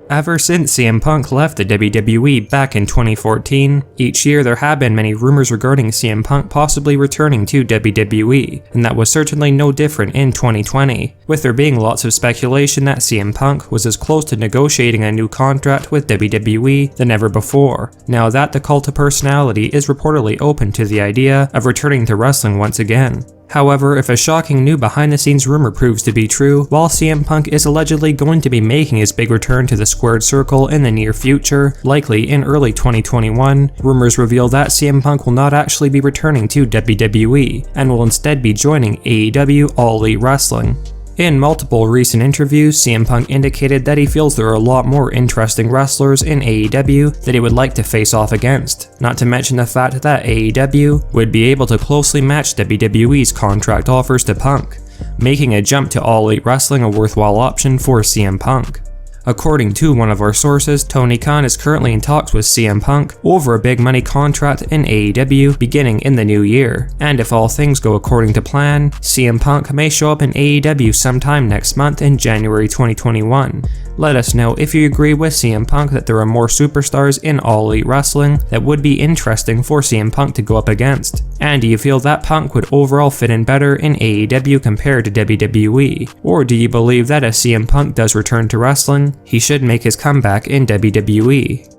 Ever since CM Punk left the WWE back in 2014, each year there have been many rumors regarding CM Punk possibly returning to WWE, and that was certainly no different in 2020, with there being lots of speculation that CM Punk was as close to negotiating a new contract with WWE than ever before, now that the cult of personality is reportedly open to the idea of returning to wrestling once again. However, if a shocking new behind-the-scenes rumor proves to be true, while CM Punk is allegedly going to be making his big return to the squared circle in the near future, likely in early 2021, rumors reveal that CM Punk will not actually be returning to WWE, and will instead be joining AEW All Elite Wrestling. In multiple recent interviews, CM Punk indicated that he feels there are a lot more interesting wrestlers in AEW that he would like to face off against, not to mention the fact that AEW would be able to closely match WWE's contract offers to Punk, making a jump to All Elite Wrestling a worthwhile option for CM Punk. According to one of our sources, Tony Khan is currently in talks with CM Punk over a big money contract in AEW beginning in the new year, and if all things go according to plan, CM Punk may show up in AEW sometime next month in January 2021. Let us know if you agree with CM Punk that there are more superstars in All Elite Wrestling that would be interesting for CM Punk to go up against, and do you feel that Punk would overall fit in better in AEW compared to WWE, or do you believe that if CM Punk does return to wrestling, he should make his comeback in WWE?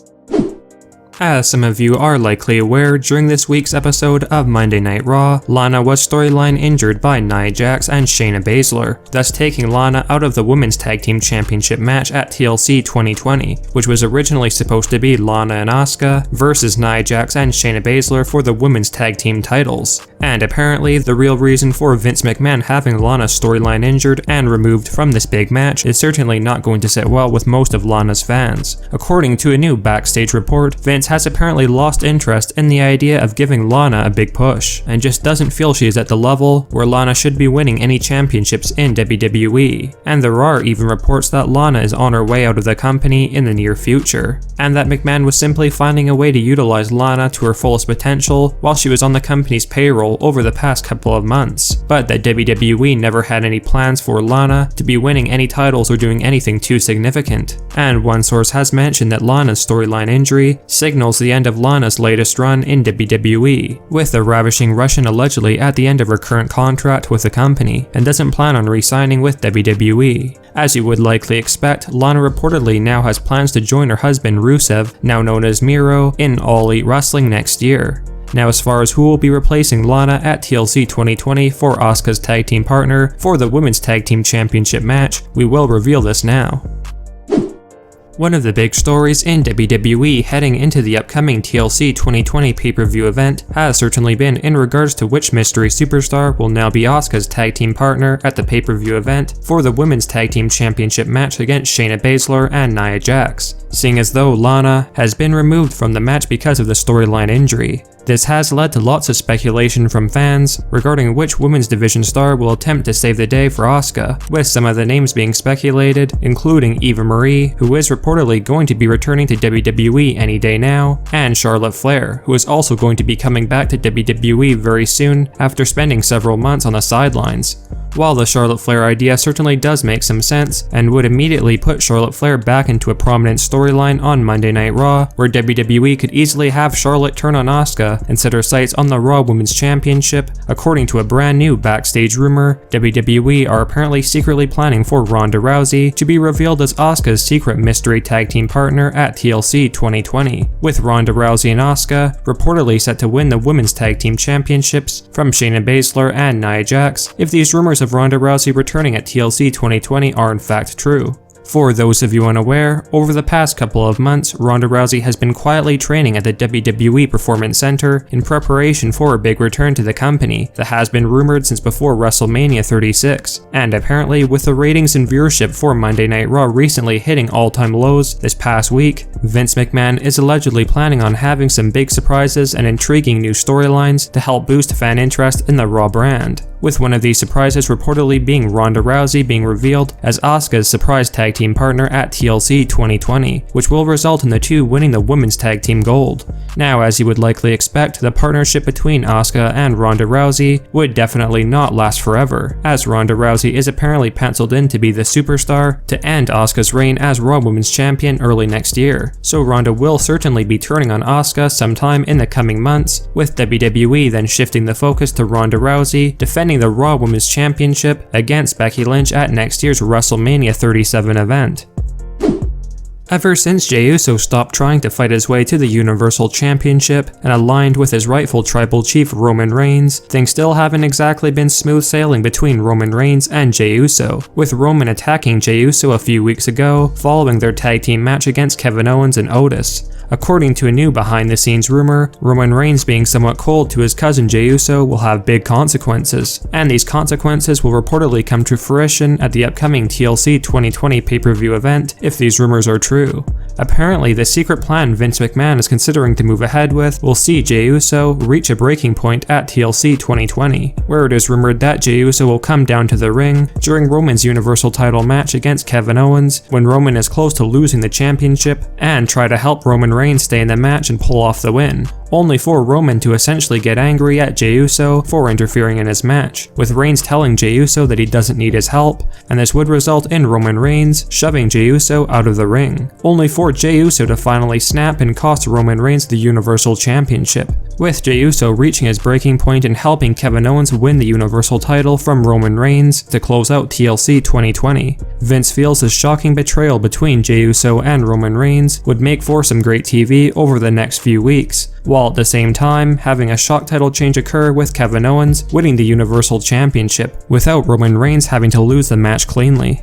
As some of you are likely aware, during this week's episode of Monday Night Raw, Lana was storyline injured by Nia Jax and Shayna Baszler, thus taking Lana out of the Women's Tag Team Championship match at TLC 2020, which was originally supposed to be Lana and Asuka versus Nia Jax and Shayna Baszler for the Women's Tag Team titles. And apparently, the real reason for Vince McMahon having Lana's storyline injured and removed from this big match is certainly not going to sit well with most of Lana's fans. According to a new backstage report, Vince has apparently lost interest in the idea of giving Lana a big push, and just doesn't feel she is at the level where Lana should be winning any championships in WWE, and there are even reports that Lana is on her way out of the company in the near future, and that McMahon was simply finding a way to utilize Lana to her fullest potential while she was on the company's payroll over the past couple of months, but that WWE never had any plans for Lana to be winning any titles or doing anything too significant. And one source has mentioned that Lana's storyline injury signals the end of Lana's latest run in WWE, with the ravishing Russian allegedly at the end of her current contract with the company, and doesn't plan on re-signing with WWE. As you would likely expect, Lana reportedly now has plans to join her husband Rusev, now known as Miro, in All Elite Wrestling next year. Now, as far as who will be replacing Lana at TLC 2020 for Asuka's tag team partner for the Women's Tag Team Championship match, we will reveal this now. One of the big stories in WWE heading into the upcoming TLC 2020 pay-per-view event has certainly been in regards to which mystery superstar will now be Asuka's tag team partner at the pay-per-view event for the Women's Tag Team Championship match against Shayna Baszler and Nia Jax, seeing as though Lana has been removed from the match because of the storyline injury. This has led to lots of speculation from fans regarding which women's division star will attempt to save the day for Asuka, with some of the names being speculated, including Eva Marie, who is reportedly going to be returning to WWE any day now, and Charlotte Flair, who is also going to be coming back to WWE very soon after spending several months on the sidelines. While the Charlotte Flair idea certainly does make some sense, and would immediately put Charlotte Flair back into a prominent storyline on Monday Night Raw, where WWE could easily have Charlotte turn on Asuka and set her sights on the Raw Women's Championship, according to a brand new backstage rumor, WWE are apparently secretly planning for Ronda Rousey to be revealed as Asuka's secret mystery tag team partner at TLC 2020, with Ronda Rousey and Asuka reportedly set to win the Women's Tag Team Championships from Shayna Baszler and Nia Jax if these rumors of Ronda Rousey returning at TLC 2020 are in fact true. For those of you unaware, over the past couple of months, Ronda Rousey has been quietly training at the WWE Performance Center in preparation for a big return to the company that has been rumored since before WrestleMania 36, and apparently with the ratings and viewership for Monday Night Raw recently hitting all-time lows this past week, Vince McMahon is allegedly planning on having some big surprises and intriguing new storylines to help boost fan interest in the Raw brand. with one of these surprises reportedly being Ronda Rousey being revealed as Asuka's surprise tag team partner at TLC 2020, which will result in the two winning the women's tag team gold. Now, as you would likely expect, the partnership between Asuka and Ronda Rousey would definitely not last forever, as Ronda Rousey is apparently penciled in to be the superstar to end Asuka's reign as Raw Women's Champion early next year, so Ronda will certainly be turning on Asuka sometime in the coming months, with WWE then shifting the focus to Ronda Rousey defending the Raw Women's Championship against Becky Lynch at next year's WrestleMania 37 event. Ever since Jey Uso stopped trying to fight his way to the Universal Championship and aligned with his rightful tribal chief Roman Reigns, things still haven't exactly been smooth sailing between Roman Reigns and Jey Uso, with Roman attacking Jey Uso a few weeks ago following their tag team match against Kevin Owens and Otis. According to a new behind-the-scenes rumor, Roman Reigns being somewhat cold to his cousin Jey Uso will have big consequences, and these consequences will reportedly come to fruition at the upcoming TLC 2020 pay-per-view event if these rumors are true. Apparently, the secret plan Vince McMahon is considering to move ahead with will see Jey Uso reach a breaking point at TLC 2020, where it is rumored that Jey Uso will come down to the ring during Roman's Universal title match against Kevin Owens when Roman is close to losing the championship and try to help Roman Reigns stay in the match and pull off the win, only for Roman to essentially get angry at Jey Uso for interfering in his match, with Reigns telling Jey Uso that he doesn't need his help, and this would result in Roman Reigns shoving Jey Uso out of the ring, only for Jey Uso to finally snap and cost Roman Reigns the Universal Championship, with Jey Uso reaching his breaking point and helping Kevin Owens win the Universal title from Roman Reigns to close out TLC 2020. Vince feels this shocking betrayal between Jey Uso and Roman Reigns would make for some great TV over the next few weeks, while at the same time having a shock title change occur with Kevin Owens winning the Universal Championship, without Roman Reigns having to lose the match cleanly.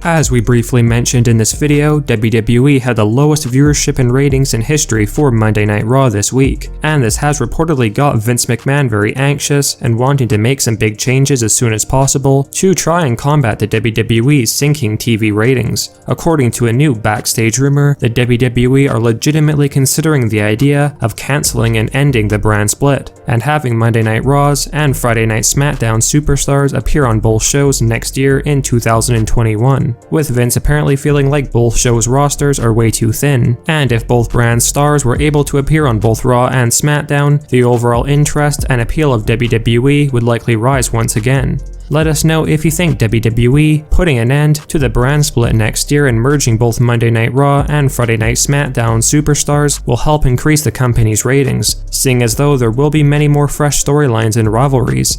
As we briefly mentioned in this video, WWE had the lowest viewership and ratings in history for Monday Night Raw this week, and this has reportedly got Vince McMahon very anxious and wanting to make some big changes as soon as possible to try and combat the WWE's sinking TV ratings. According to a new backstage rumor, the WWE are legitimately considering the idea of cancelling and ending the brand split, and having Monday Night Raws and Friday Night SmackDown superstars appear on both shows next year in 2021. With Vince apparently feeling like both shows' rosters are way too thin, and if both brands' stars were able to appear on both Raw and SmackDown, the overall interest and appeal of WWE would likely rise once again. Let us know if you think WWE putting an end to the brand split next year and merging both Monday Night Raw and Friday Night SmackDown superstars will help increase the company's ratings, seeing as though there will be many more fresh storylines and rivalries.